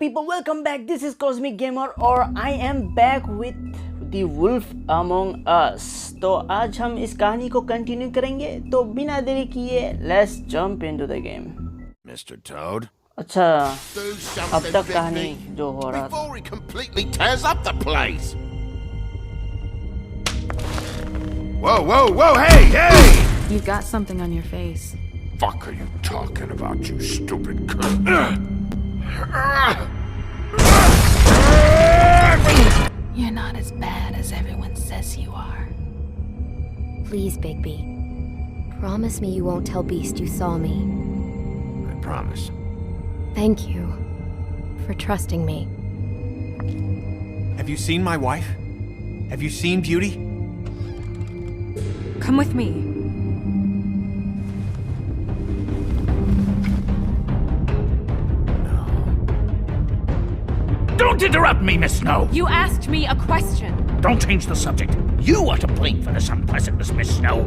people, welcome back. This is Cosmic Gamer और I am back with The Wolf Among Us. तो आज हम इस कहानी को कंटिन्यू करेंगे, तो बिना देरी किए let's jump into the game. Mr. Toad? अच्छा, अब तक कहानी जो हो रहा था. Before he completely tears up the place. Whoa, whoa, whoa, hey, hey! You've got something on your face. Fuck are you talking about, you stupid cunt? You're not as bad as everyone says you are. Please, Bigby. Promise me you won't tell Beast you saw me. I promise. Thank you for trusting me. Have you seen my wife? Have you seen Beauty? Come with me. Don't interrupt me, Miss Snow! You asked me a question. Don't change the subject. You are to blame for this unpleasantness, Miss Snow.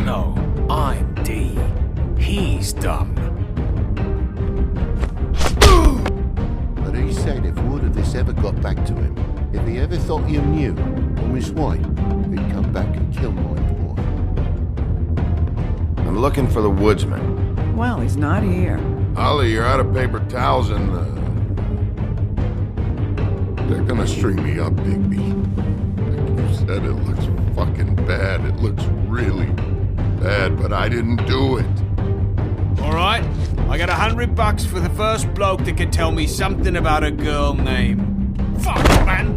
No, I'm D. He's dumb. But he said if word of this ever got back to him, if he ever thought you knew, or Miss White, he'd come back and kill my boy. I'm looking for the woodsman. Well, he's not here. Holly, you're out of paper towels and, they're gonna string me up, Bigby. Like you said, it looks fucking bad. It looks really bad, but I didn't do it. Alright, I got $100 for the first bloke that can tell me something about a girl name. Fuck, man!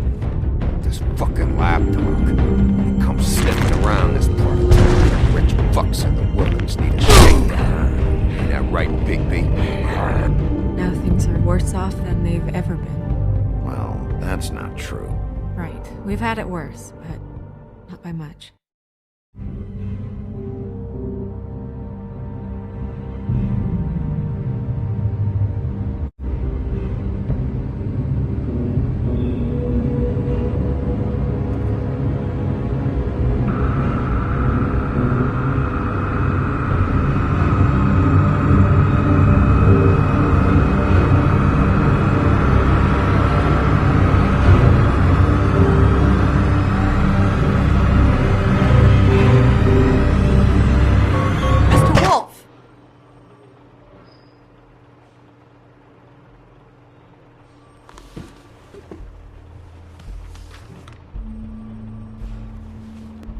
This fucking lapdog. He comes sniffing around this part of town. Rich fucks in the woodlands need a shakedown. Ain't that right, Bigby? Now things are worse off than they've ever been. Well, that's not true. Right. We've had it worse, but not by much.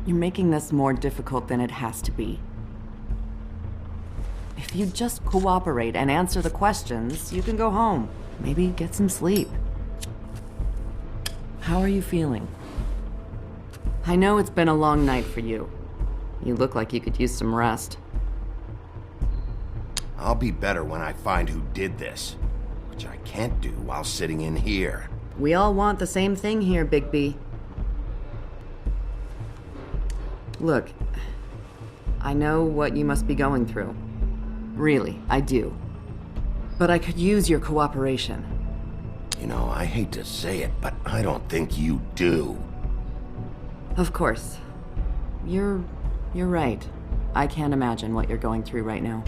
You're making this more difficult than it has to be. If you just cooperate and answer the questions, you can go home. Maybe get some sleep. How are you feeling? I know it's been a long night for you. You look like you could use some rest. I'll be better when I find who did this, which I can't do while sitting in here. We all want the same thing here, Bigby. Look, I know what you must be going through. Really, I do. But I could use your cooperation. You know, I hate to say it, but I don't think you do. Of course. You're right. I can't imagine what you're going through right now.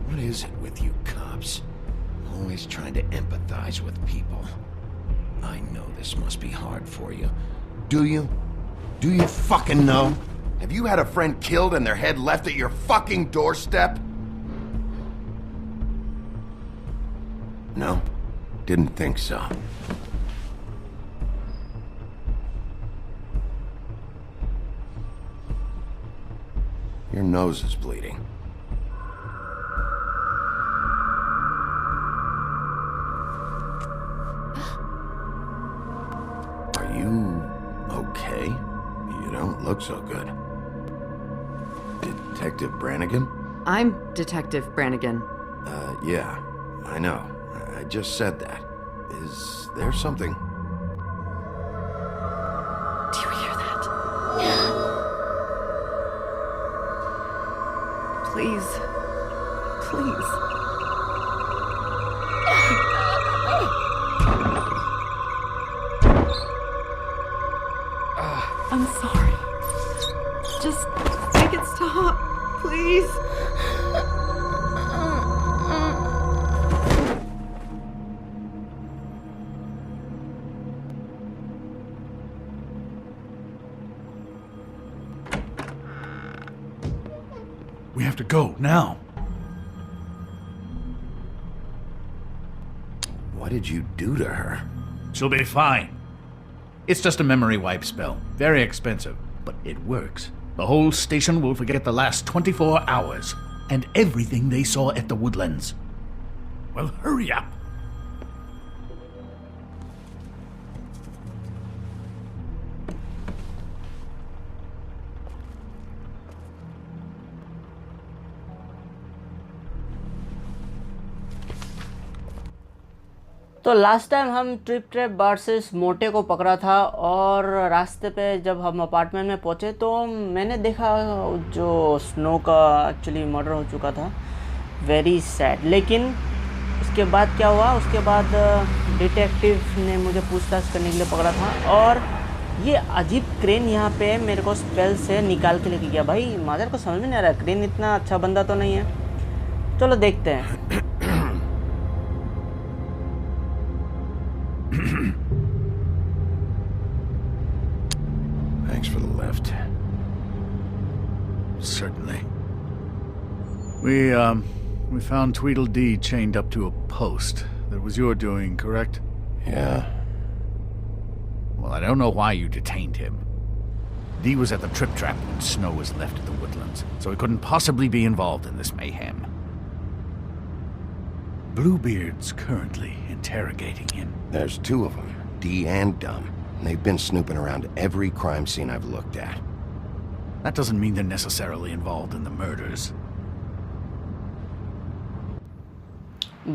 What is it with you cops? Always trying to empathize with people. I know this must be hard for you. Do you? Do you fucking know? Have you had a friend killed and their head left at your fucking doorstep? No? Didn't think so. Your nose is bleeding. Are you okay? You don't look so good. Detective Brannigan? I'm Detective Brannigan. Yeah, I know. I just said that. Is there something? Do you hear that? Please. Please. I'm sorry. Just make it stop, please. We have to go, now. What did you do to her? She'll be fine. It's just a memory wipe spell. Very expensive, but it works. The whole station will forget the last 24 hours, and everything they saw at the Woodlands. Well, hurry up. तो last time हम trip versus मोटे को पकड़ा था और रास्ते पे जब हम अपार्टमेंट में पहुंचे तो मैंने देखा जो स्नो का एक्चुअली मर्डर हो चुका था। Very sad. लेकिन उसके बाद क्या हुआ, उसके बाद डिटेक्टिव ने मुझे पूछताछ करने के लिए पकड़ा था और ये अजीब क्रेन यहाँ पे मेरे को स्पेल से निकाल के लेके गया। भाई मादर को समझ में नहीं आ रहा, क्रेन इतना अच्छा बंदा तो नहीं है। चलो देखते हैं। Thanks for the lift. Certainly. We found Tweedledee chained up to a post. That was your doing, correct? Yeah. Well, I don't know why you detained him. Dee was at the trip trap when Snow was left at the Woodlands, so he couldn't possibly be involved in this mayhem. Bluebeard's currently interrogating him. There's two of them, Dee and Dumb. And they've been snooping around every crime scene I've looked at. That doesn't mean they're necessarily involved in the murders.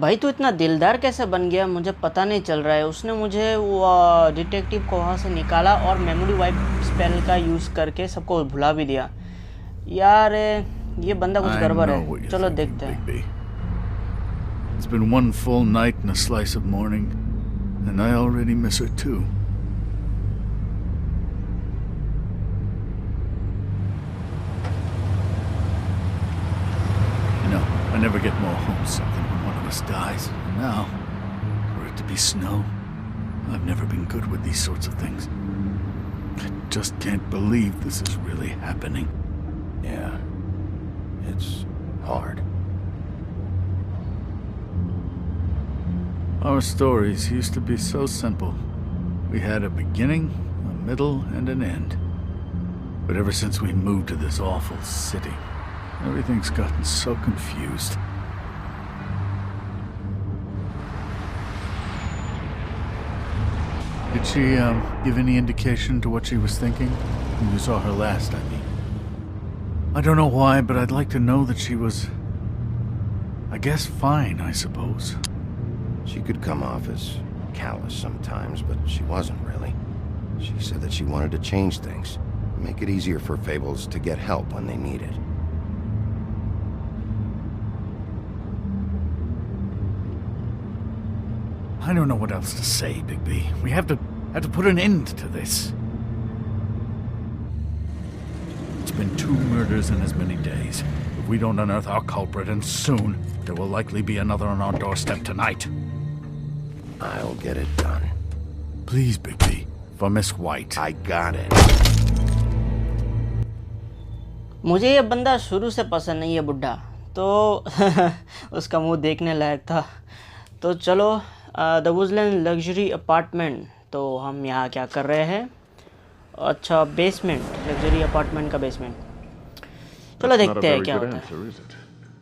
भाई तू इतना दिलदार कैसे बन गया मुझे पता नहीं चल रहा है। उसने मुझे वो डिटेक्टिव को वहाँ से निकाला और मेमोरी वाइप स्पेल का यूज़ करके सबको भुला भी दिया। यार ये बंदा कुछ गड़बड़ है। चलो देखते हैं। It's been one full night and a slice of morning, and I already miss her too. You know, I never get more homesick than when one of us dies. And now, for it to be Snow, I've never been good with these sorts of things. I just can't believe this is really happening. Yeah. It's hard. Our stories used to be so simple. We had a beginning, a middle, and an end. But ever since we moved to this awful city, everything's gotten so confused. Did she, give any indication to what she was thinking? When you saw her last, I mean. I don't know why, but I'd like to know that she was, I guess, fine, I suppose. She could come off as callous sometimes, but she wasn't really. She said that she wanted to change things, make it easier for Fables to get help when they need it. I don't know what else to say, Bigby. We have to put an end to this. It's been 2 murders in as many days. If we don't unearth our culprit, and soon, there will likely be another on our doorstep tonight. I'll get it done. Please, Bigby. For Miss White. I got it. मुझे ये बंदा शुरू से पसंद नहीं है बुड्ढा, तो उसका मुंह देखने लायक था। तो चलो द वुडलैंड लग्जरी अपार्टमेंट। तो हम यहाँ क्या कर रहे हैं? अच्छा बेसमेंट, लग्जरी अपार्टमेंट का बेसमेंट। चलो देखते हैं क्या होता है।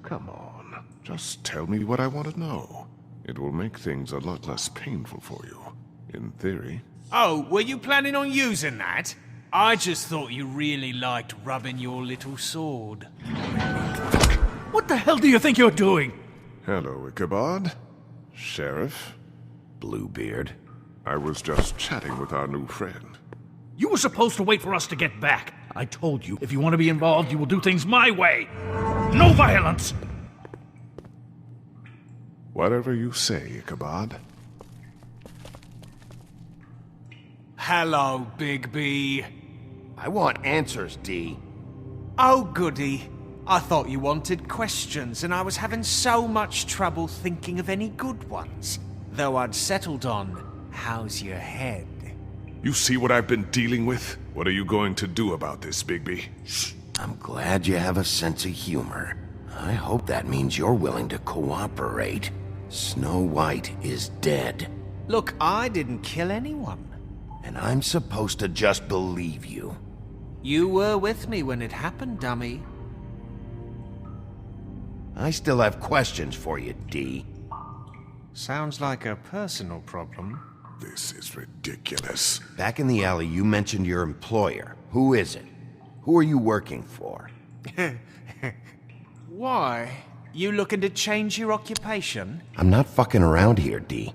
Come on, just tell me what I want to know. It will make things a lot less painful for you, in theory. Oh, were you planning on using that? I just thought you really liked rubbing your little sword. What the hell do you think you're doing? Hello, Ichabod. Sheriff. Bluebeard. I was just chatting with our new friend. You were supposed to wait for us to get back. I told you, if you want to be involved, you will do things my way. No violence! Whatever you say, Ichabod. Hello, Bigby. I want answers, D. Oh, goody. I thought you wanted questions, and I was having so much trouble thinking of any good ones. Though I'd settled on, how's your head? You see what I've been dealing with? What are you going to do about this, Bigby? I'm glad you have a sense of humor. I hope that means you're willing to cooperate. Snow White is dead. Look, I didn't kill anyone. And I'm supposed to just believe you. You were with me when it happened, dummy. I still have questions for you, D. Sounds like a personal problem. This is ridiculous. Back in the alley, you mentioned your employer. Who is it? Who are you working for? Why? You looking to change your occupation? I'm not fucking around here, D.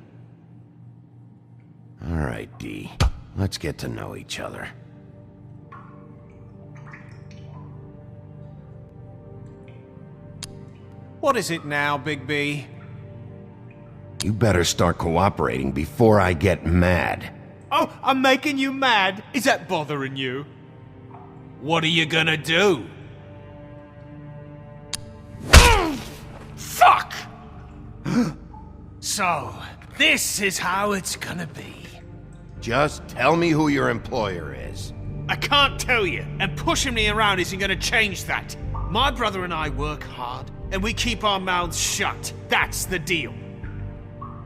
All right, D. Let's get to know each other. What is it now, Bigby? You better start cooperating before I get mad. Oh, I'm making you mad? Is that bothering you? What are you gonna do? Fuck! So, this is how it's gonna be. Just tell me who your employer is. I can't tell you, and pushing me around isn't gonna change that. My brother and I work hard, and we keep our mouths shut. That's the deal.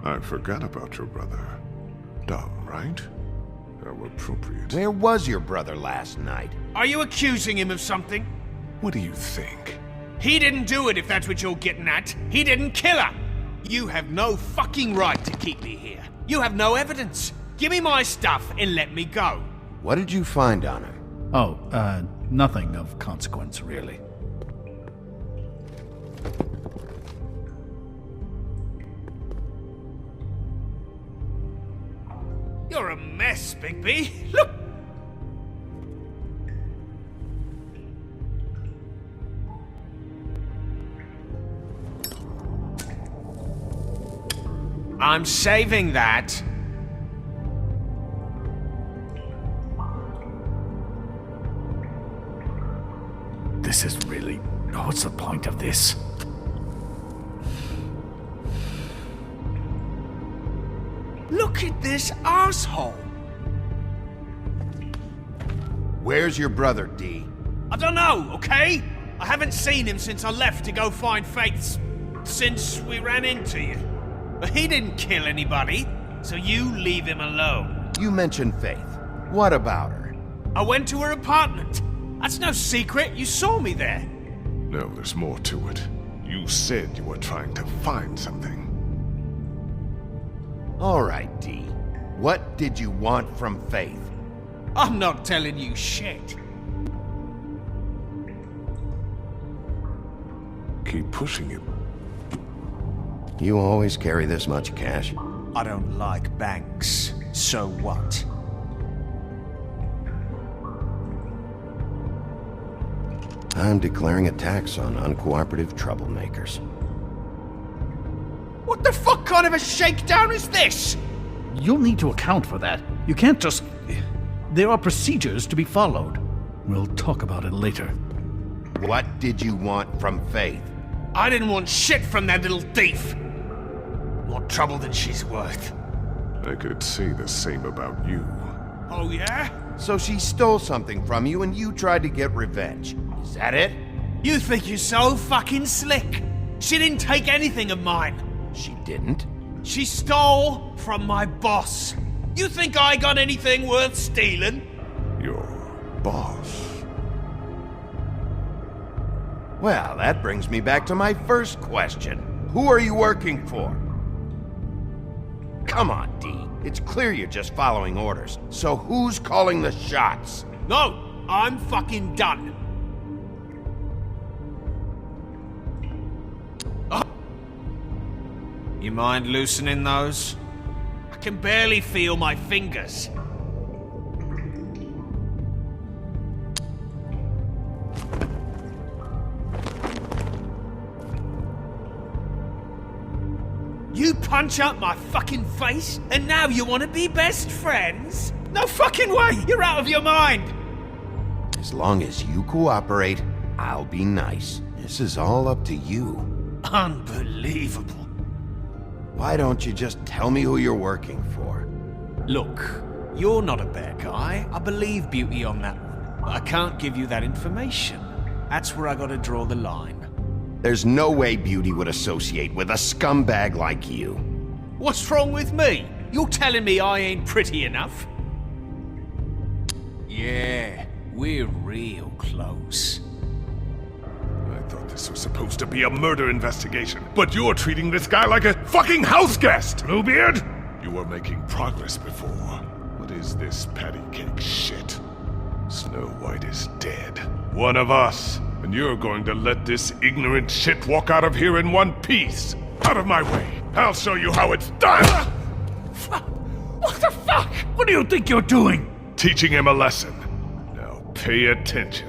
I forgot about your brother. Dumb, right? How appropriate. Where was your brother last night? Are you accusing him of something? What do you think? He didn't do it, if that's what you're getting at. He didn't kill her. You have no fucking right to keep me here. You have no evidence. Give me my stuff and let me go. What did you find on him? Oh, nothing of consequence, really. You're a mess, Bigby. Look! I'm saving that. This is really... what's the point of this? Look at this asshole. Where's your brother, D? I don't know, okay? I haven't seen him since I left to go find Faith's... since we ran into you. But he didn't kill anybody, so you leave him alone. You mentioned Faith. What about her? I went to her apartment. That's no secret. You saw me there. No, there's more to it. You said you were trying to find something. All right, D. What did you want from Faith? I'm not telling you shit. Keep pushing it. You always carry this much cash? I don't like banks. So what? I'm declaring a tax on uncooperative troublemakers. What the fuck kind of a shakedown is this? You'll need to account for that. You can't just... There are procedures to be followed. We'll talk about it later. What did you want from Faith? I didn't want shit from that little thief. More trouble than she's worth. I could say the same about you. Oh yeah? So she stole something from you and you tried to get revenge. Is that it? You think you're so fucking slick. She didn't take anything of mine. She didn't? She stole from my boss. You think I got anything worth stealing? Your boss. Well, that brings me back to my first question. Who are you working for? Come on, D. It's clear you're just following orders. So who's calling the shots? No, I'm fucking done. You mind loosening those? I can barely feel my fingers. You punch up my fucking face, and now you want to be best friends? No fucking way! You're out of your mind! As long as you cooperate, I'll be nice. This is all up to you. Unbelievable. Why don't you just tell me who you're working for? Look, you're not a bad guy. I believe Beauty on that one. But I can't give you that information. That's where I gotta draw the line. There's no way Beauty would associate with a scumbag like you. What's wrong with me? You're telling me I ain't pretty enough? Yeah, we're real close. I thought this was supposed to be a murder investigation, but you're treating this guy like a fucking house guest! Bluebeard! You were making progress before. What is this patty cake shit? Snow White is dead. One of us. And you're going to let this ignorant shit walk out of here in one piece. Out of my way. I'll show you how it's done! What the fuck? What do you think you're doing? Teaching him a lesson. Now pay attention.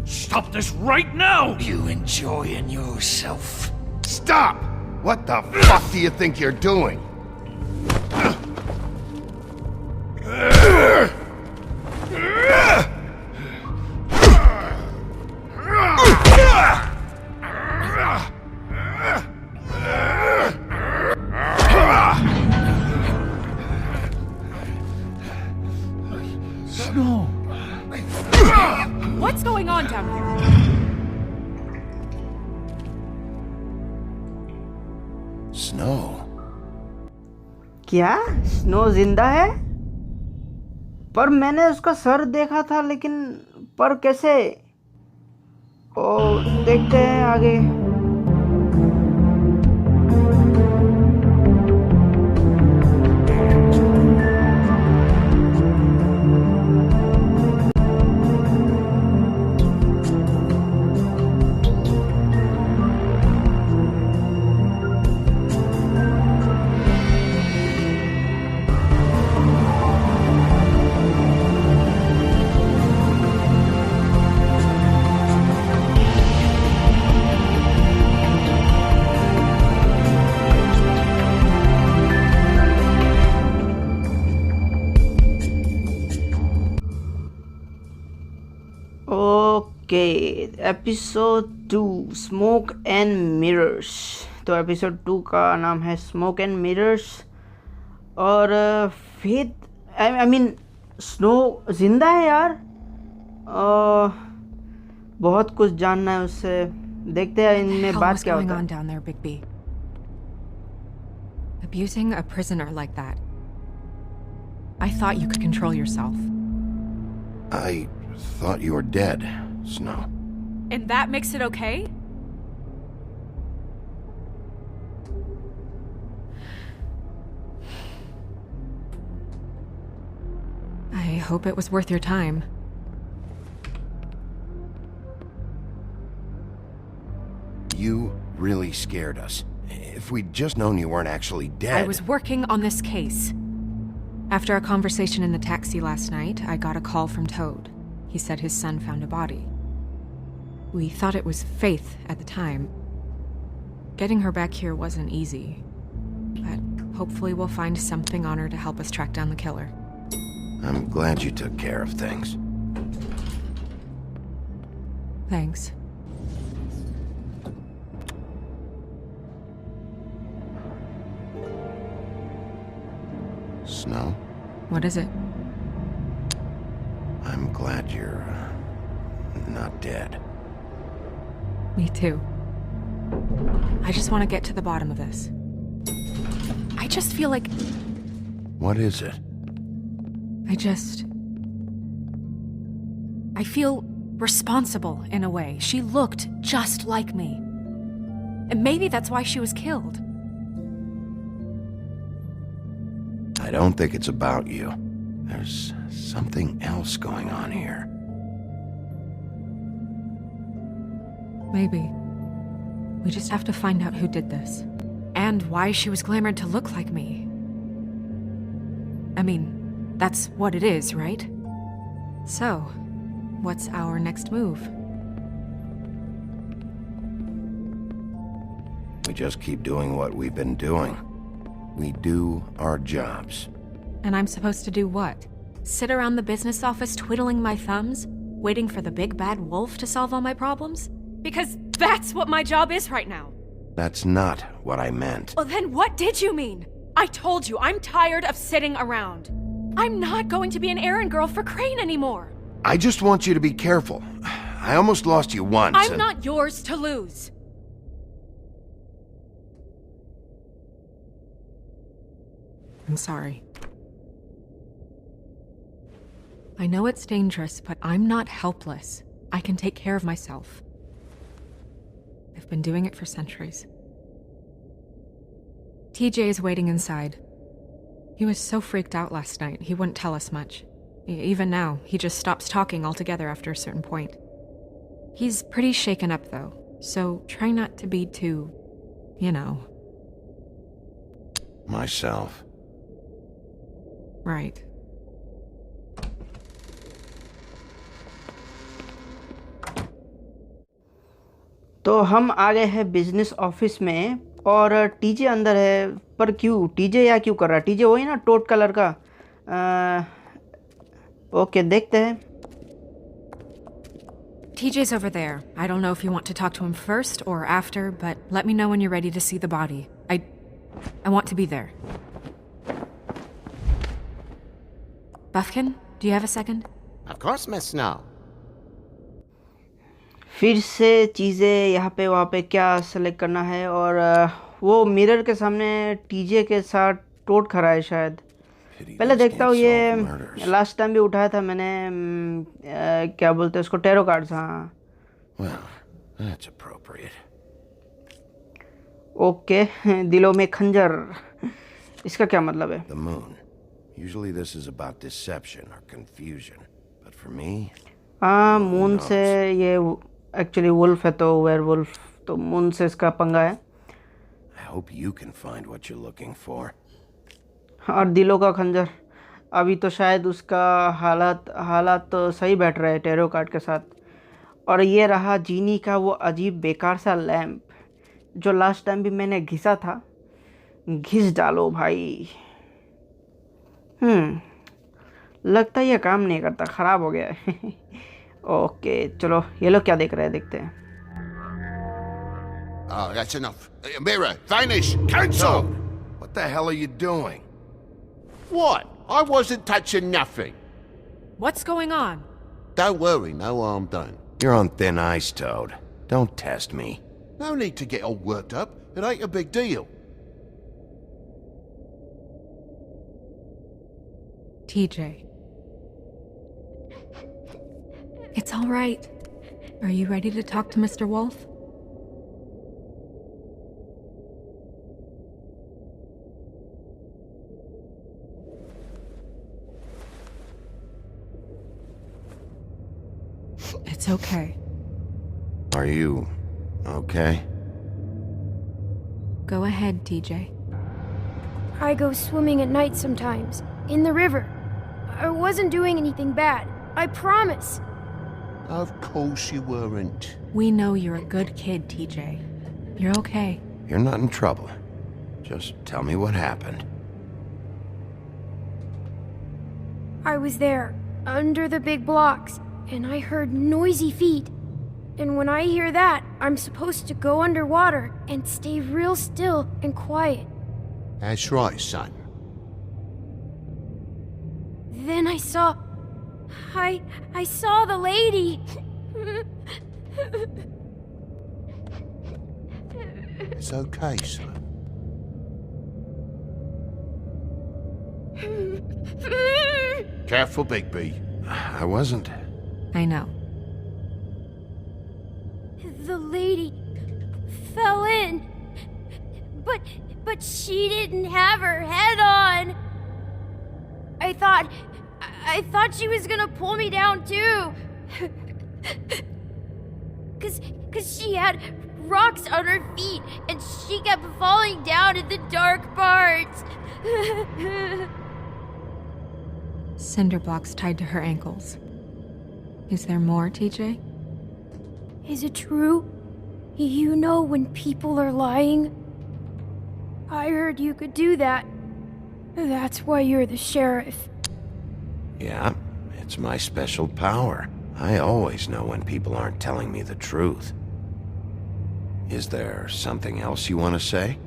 Stop this right now! You enjoying yourself? Stop! What the fuck do you think you're doing? Snow! What's going on down here? Snow. क्या snow जिंदा है? पर मैंने उसका sir देखा था, लेकिन पर कैसे? ओ, देखते हैं आगे। Okay, episode 2 smoke and mirrors. तो एपिसोड 2 का नाम है स्मोक एंड मिरर्स। और फेथ आई मीन स्नो जिंदा है यार। बहुत कुछ जानना है उससे। देखते हैं इनमें बात क्या होता है। down there, Bigby? Abusing a prisoner like that. I thought you could control yourself. I thought you were dead, Snow. And that makes it okay? I hope it was worth your time. You really scared us. If we'd just known you weren't actually dead. I was working on this case. After a conversation in the taxi last night, I got a call from Toad. He said his son found a body. We thought it was Faith at the time. Getting her back here wasn't easy. But hopefully we'll find something on her to help us track down the killer. I'm glad you took care of things. Thanks. Snow? What is it? I'm glad you're not dead. Me too. I just want to get to the bottom of this. I just feel like... What is it? I feel responsible in a way. She looked just like me. And maybe that's why she was killed. I don't think it's about you. There's something else going on here. Maybe. We just have to find out who did this. And why she was glamored to look like me. I mean, that's what it is, right? So, what's our next move? We just keep doing what we've been doing. We do our jobs. And I'm supposed to do what? Sit around the business office twiddling my thumbs, waiting for the big bad wolf to solve all my problems? Because that's what my job is right now. That's not what I meant. Well, then what did you mean? I told you, I'm tired of sitting around. I'm not going to be an errand girl for Crane anymore. I just want you to be careful. I almost lost you once. I'm not yours to lose. I'm sorry. I know it's dangerous, but I'm not helpless. I can take care of myself. I've been doing it for centuries. TJ is waiting inside. He was so freaked out last night, he wouldn't tell us much. Even now, he just stops talking altogether after a certain point. He's pretty shaken up, though, so try not to be too, Myself. Right. तो हम आ गए हैं business office में और TJ अंदर है। पर क्यों टीजे या क्यों कर रहा है? टीजे वही ना टोट कलर का। ओके देखते हैं। TJ's over there. I don't know if you want to talk to him first or after, but let me know when you're ready to see the body. I want to be there. Buffkin, do you have a second? Of course, Miss Snow. फिर से चीज़ें यहाँ पे वहाँ पे क्या select करना है और वो मिरर के सामने टीजे के साथ टोट खड़ा है शायद। पहले देखता हूँ, ये लास्ट टाइम भी उठाया था मैंने। क्या बोलते हैं उसको, टैरो कार्ड्स। हाँ ओके, दिलों में खंजर, इसका क्या मतलब है? The moon. Usually this is about deception or confusion, but for me, हाँ मून से ये एक्चुअली वुल्फ है तो वेयरवुल्फ, तो मून से इसका पंगा है। I hope you can find what you're looking for. और दिलों का खंजर, अभी तो शायद उसका हालात तो सही बैठ रहे हैं टैरो कार्ड के साथ। और ये रहा जीनी का वो अजीब बेकार सा लैंप जो लास्ट टाइम भी मैंने घिसा था। घिस डालो भाई। लगता है ये काम नहीं करता, ख़राब हो गया है। ओके चलो, ये लोग क्या देख रहे हैं देखते हैं। Oh, that's enough. Mirror, vanish! Cancel! What the hell are you doing? What? I wasn't touching nothing. What's going on? Don't worry, no harm done. You're on thin ice, Toad. Don't test me. No need to get all worked up. It ain't a big deal. TJ. It's all right. Are you ready to talk to Mr. Wolf? It's okay. Are you okay? Go ahead, TJ. I go swimming at night sometimes, in the river. I wasn't doing anything bad, I promise. Of course you weren't. We know you're a good kid, TJ. You're okay. You're not in trouble. Just tell me what happened. I was there, under the big blocks, and I heard noisy feet. And when I hear that, I'm supposed to go underwater and stay real still and quiet. That's right, son. Then I saw the lady. It's okay, son. Careful, Bigby. I wasn't. I know. The lady fell in. But she didn't have her head on. I thought she was gonna pull me down too. Cause she had rocks on her feet and she kept falling down in the dark parts. Cinder blocks tied to her ankles. Is there more, TJ? Is it true? You know when people are lying? I heard you could do that. That's why you're the sheriff. Yeah, it's my special power. I always know when people aren't telling me the truth. Is there something else you want to say?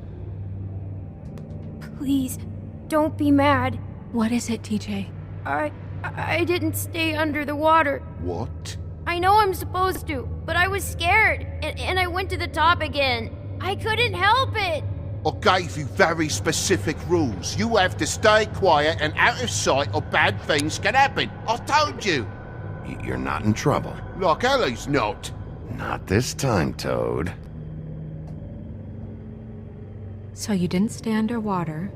Please, don't be mad. What is it, TJ? I didn't stay under the water. What? I know I'm supposed to, but I was scared, and I went to the top again. I couldn't help it. I gave you very specific rules. You have to stay quiet and out of sight or bad things can happen. I told you. You're not in trouble. Like Ellie's not. Not this time, Toad. So you didn't stay underwater.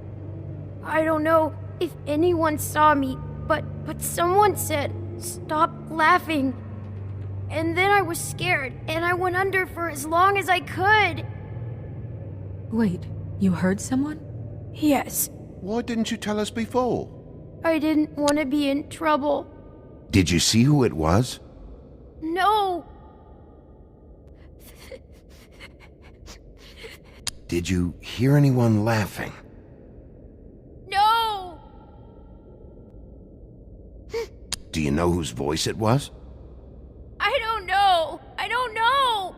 I don't know if anyone saw me, but someone said, "Stop laughing." And then I was scared, and I went under for as long as I could. Wait, you heard someone? Yes, Why didn't you tell us before? I didn't want to be in trouble. Did you see who it was? No, Did you hear anyone laughing? no. Do you know whose voice it was? I don't know. I don't know.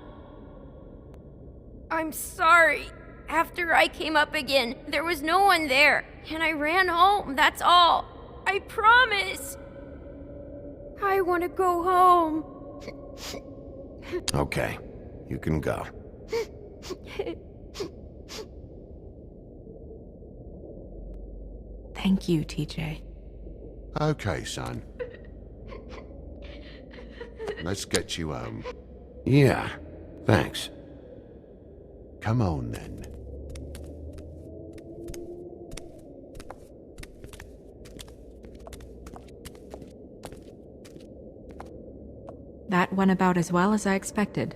I'm sorry. After I came up again, there was no one there, and I ran home, that's all. I promise. I want to go home. Okay, you can go. Thank you, TJ. Okay, son. Let's get you home. Yeah, thanks. Come on, then. That went about as well as I expected.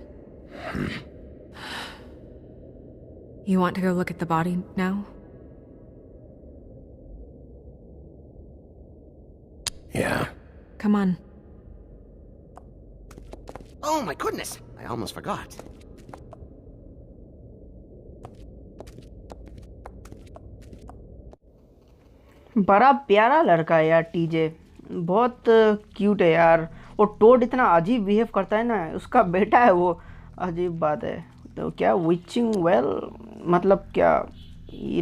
You want to go look at the body now? Yeah. Come on. Oh my goodness, I almost forgot. बड़ा प्यारा लड़का है यार TJ, बहुत cute है यार। वो toad इतना अजीब बिहेव करता है ना, उसका बेटा है वो, अजीब बात है। तो क्या विचिंग वेल मतलब क्या,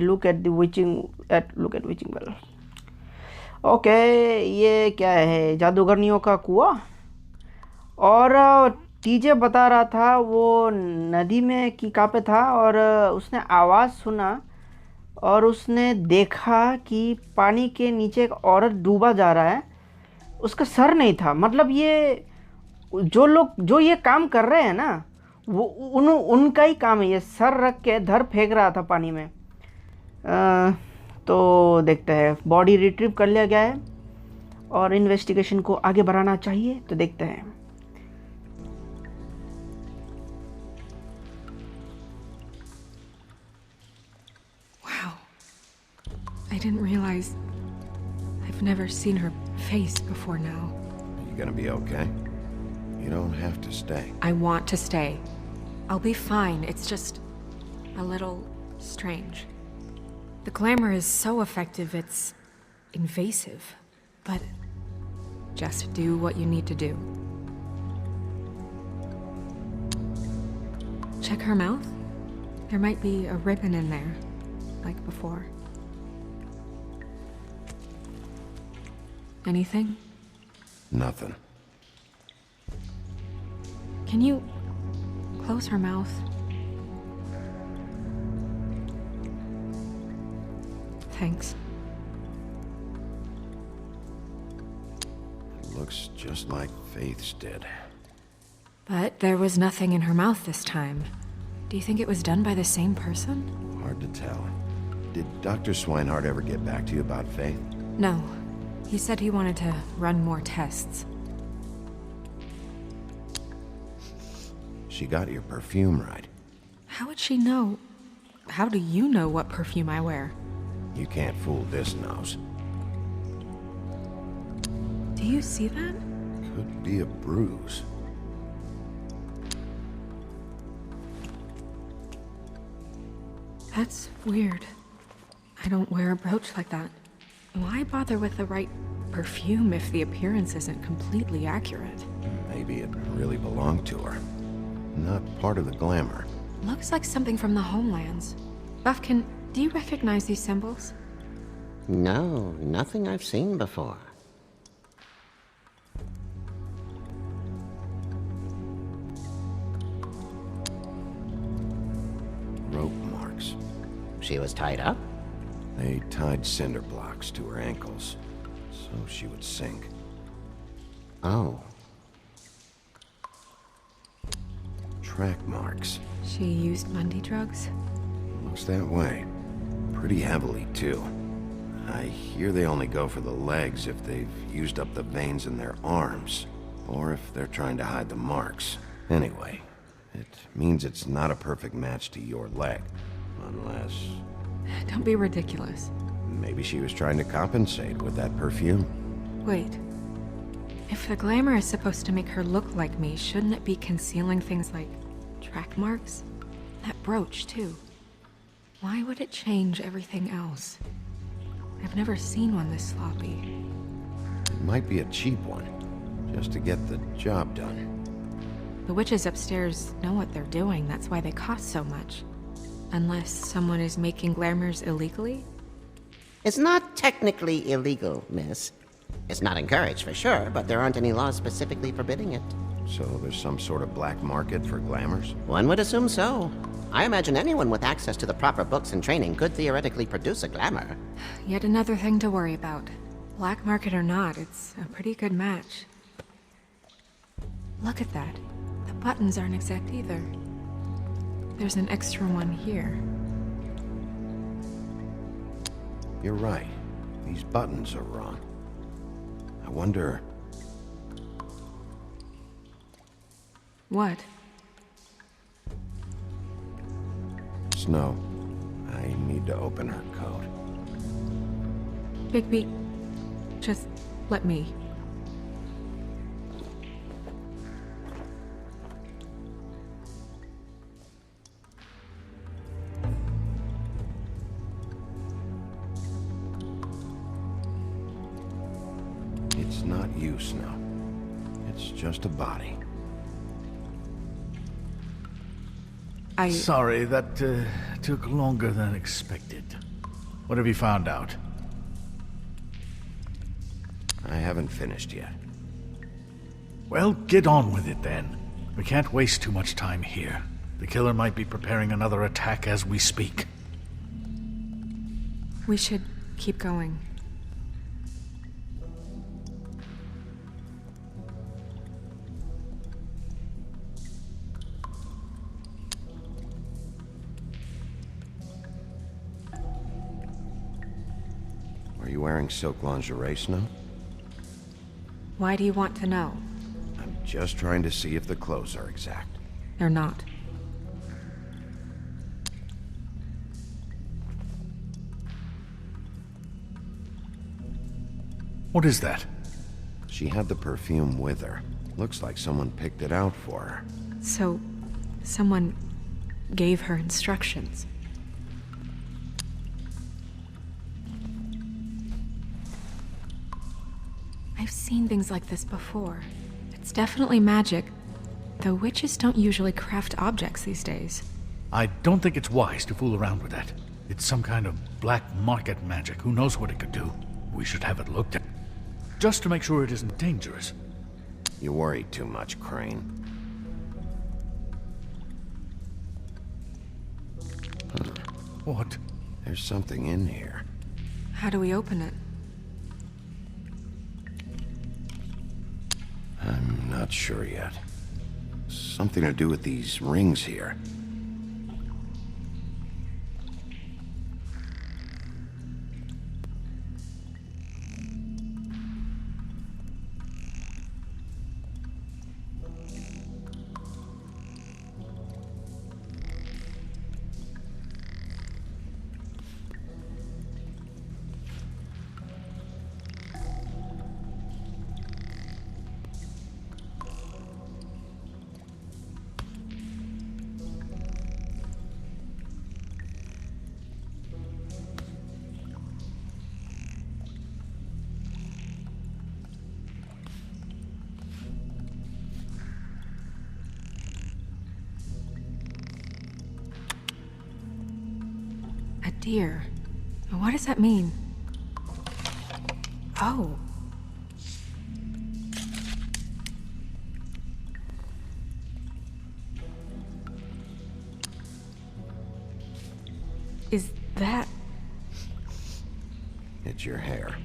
लुक एट विचिंग वेल। ओके, ये क्या है, जादूगरनियों का कुआं। और टीजे बता रहा था वो नदी में की कहाँ पे था, और उसने आवाज़ सुना और उसने देखा कि पानी के नीचे एक औरत डूबा जा रहा है, उसका सर नहीं था। मतलब ये जो ये काम कर रहे हैं ना, वो उनका ही काम है, ये सर रख के धर फेंक रहा था पानी में। तो देखते हैं, बॉडी रिट्रीव कर लिया गया है और इन्वेस्टिगेशन को आगे बढ़ाना चाहिए, तो देखते हैं। I didn't realize... I've never seen her face before now. You gonna be okay? You don't have to stay. I want to stay. I'll be fine. It's just a little strange. The glamour is so effective, it's invasive. But just do what you need to do. Check her mouth. There might be a ribbon in there, like before. Anything? Nothing. Can you close her mouth? Thanks. Looks just like Faith's did. But there was nothing in her mouth this time. Do you think it was done by the same person? Hard to tell. Did Dr. Swinehart ever get back to you about Faith? No. He said he wanted to run more tests. She got your perfume right. How would she know? How do you know what perfume I wear? You can't fool this nose. Do you see that? Could be a bruise. That's weird. I don't wear a brooch like that. Why bother with the right perfume if the appearance isn't completely accurate. Maybe it really belonged to her. Not part of the glamour. Looks like something from the homelands. Buffkin, do you recognize these symbols? No, nothing I've seen before. Rope marks. She was tied up? They tied cinder blocks to her ankles, so she would sink. Oh. Track marks. She used Mundy drugs? Looks that way. Pretty heavily, too. I hear they only go for the legs if they've used up the veins in their arms, or if they're trying to hide the marks. Anyway, it means it's not a perfect match to your leg, unless... Don't be ridiculous. Maybe she was trying to compensate with that perfume. Wait. If the glamour is supposed to make her look like me, shouldn't it be concealing things like track marks? That brooch, too. Why would it change everything else? I've never seen one this sloppy. It might be a cheap one, just to get the job done. The witches upstairs know what they're doing, that's why they cost so much. Unless someone is making glamours illegally? It's not technically illegal, miss. It's not encouraged for sure, but there aren't any laws specifically forbidding it. So there's some sort of black market for glamours? One would assume so. I imagine anyone with access to the proper books and training could theoretically produce a glamour. Yet another thing to worry about. Black market or not, it's a pretty good match. Look at that. The buttons aren't exact either. There's an extra one here. You're right. These buttons are wrong. I wonder... What? Snow, I need to open her coat. Bigby, just let me. It's not you, Snow. It's just a body. Sorry, that took longer than expected. What have you found out? I haven't finished yet. Well, get on with it then. We can't waste too much time here. The killer might be preparing another attack as we speak. We should keep going. Are you wearing silk lingerie, Snow? Why do you want to know? I'm just trying to see if the clothes are exact. They're not. What is that? She had the perfume with her. Looks like someone picked it out for her. So, someone gave her instructions. I've seen things like this before. It's definitely magic, though witches don't usually craft objects these days. I don't think it's wise to fool around with that. It's some kind of black market magic. Who knows what it could do? We should have it looked at. Just to make sure it isn't dangerous. You worry too much, Crane. What? There's something in here. How do we open it? I'm not sure yet. Something to do with these rings here. dear. What does that mean? Oh. Is that... It's your hair.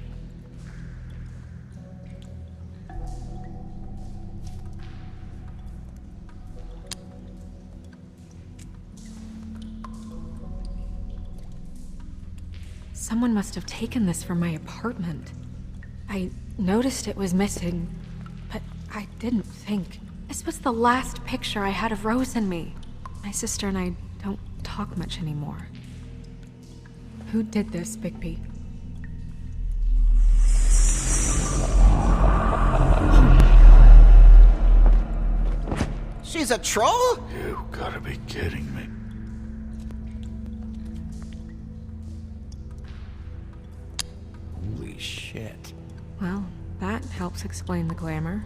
Someone must have taken this from my apartment. I noticed it was missing, but I didn't think. This was the last picture I had of Rose and me. My sister and I don't talk much anymore. Who did this, Bigby? She's a troll? You gotta be kidding me. Holy shit. Well, that helps explain the glamour.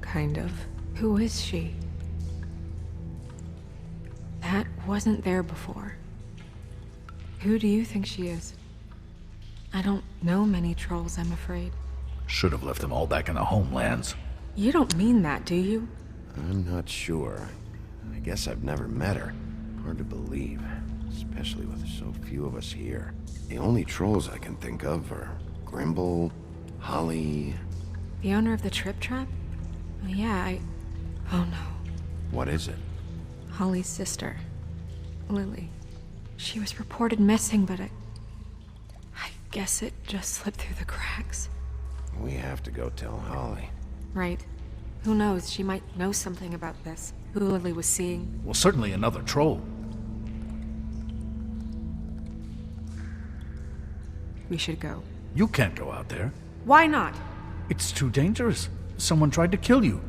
Kind of. Who is she? That wasn't there before. Who do you think she is? I don't know many trolls, I'm afraid. Should have left them all back in the homelands. You don't mean that, do you? I'm not sure. I guess I've never met her. Hard to believe, especially with so few of us here. The only trolls I can think of are Grimble, Holly... The owner of the Trip Trap? Oh, yeah, Oh no. What is it? Holly's sister, Lily. She was reported missing, but I guess it just slipped through the cracks. We have to go tell Holly. Right. Who knows, she might know something about this. Who Lily was seeing. Well, certainly another troll. We should go. You can't go out there. Why not? It's too dangerous. Someone tried to kill you.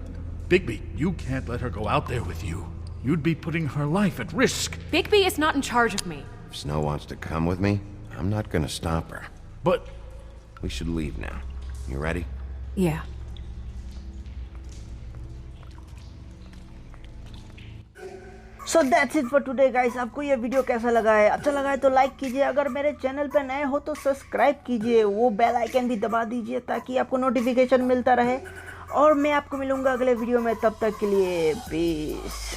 Bigby, you can't let her go out there with you. You'd be putting her life at risk. Bigby is not in charge of me. If Snow wants to come with me, I'm not gonna stop her. But... We should leave now. You ready? Yeah. So that's it for today guys. आपको ये video कैसा लगा है? अच्छा लगा है तो like कीजिए, अगर मेरे चैनल पे नए हो तो सब्सक्राइब कीजिए, वो बेल आइकन भी दबा दीजिए ताकि आपको नोटिफिकेशन मिलता रहे। और मैं आपको मिलूँगा अगले वीडियो में, तब तक के लिए पीस।